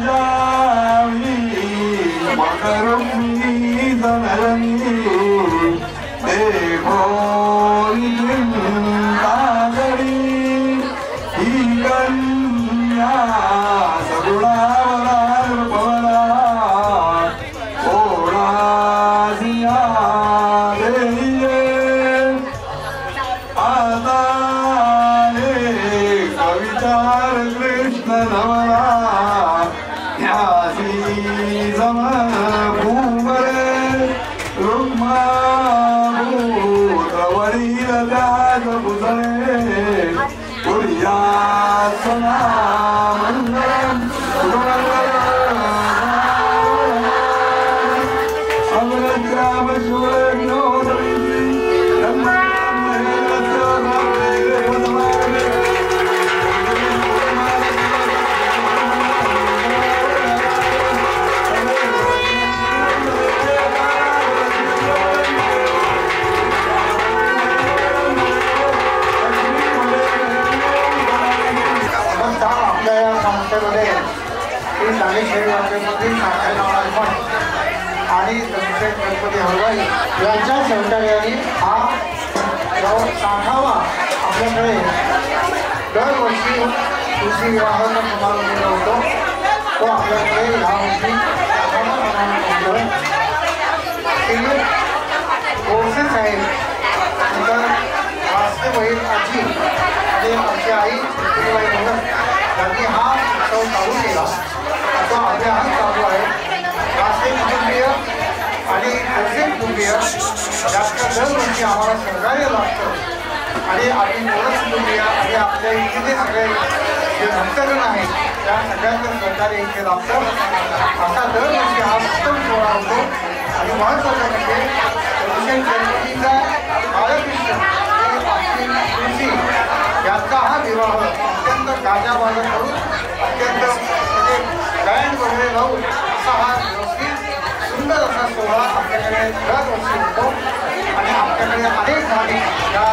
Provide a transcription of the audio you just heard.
Xavi मकरुक्मी जनरनी देखो चिंता करी ही कन्या सगुणावरार पवना ओढासिया देये आता एक विचार कृष्ण नवरा ध्यासी सम भूमरे रुक्मा भूतवरील त्याग भुजरे पुर्यासना मंगलम अमरग्राम शूरज्ञो आणि गणपती हलवाई यांच्या सहकार्याने हा 60वा आपल्याकडे दरवर्षी तुळशी विवाहाचा समारंभ होतो तो आपल्याकडे यावर्षी गोडसे साहेब नंतर वास्तवहीन आजी आणि आमची आई छत्रबाई भगत यांनी हा उत्सव चालू केला तो अभ्यास चालू आहे राष्ट्रीय कुटुंबीय आणि गोडसे कुटुंबीय याच्या दरवर्षी आम्हाला सहकार्य लागतं आणि आम्ही गोडस कुटुंबीय आणि आपल्या इथे सगळे जे भक्तगण आहेत त्या सगळ्यांचं सहकार्य इथे लागतं असा दरवर्षी हा उत्तम सोहळा होतो आणि महत्त्वाचं म्हणजे दर्शन गणपतीचा बालकृष्ण आणि तुळशी यांचा हा विवाह अत्यंत गाजाबाजा करून अत्यंत म्हणजे बँड वगैरे लावून असा हा व्यवस्थित सुंदर असा सोहळा आपल्याकडे दरवर्षी होतो आणि आपल्याकडे अनेक भाविक या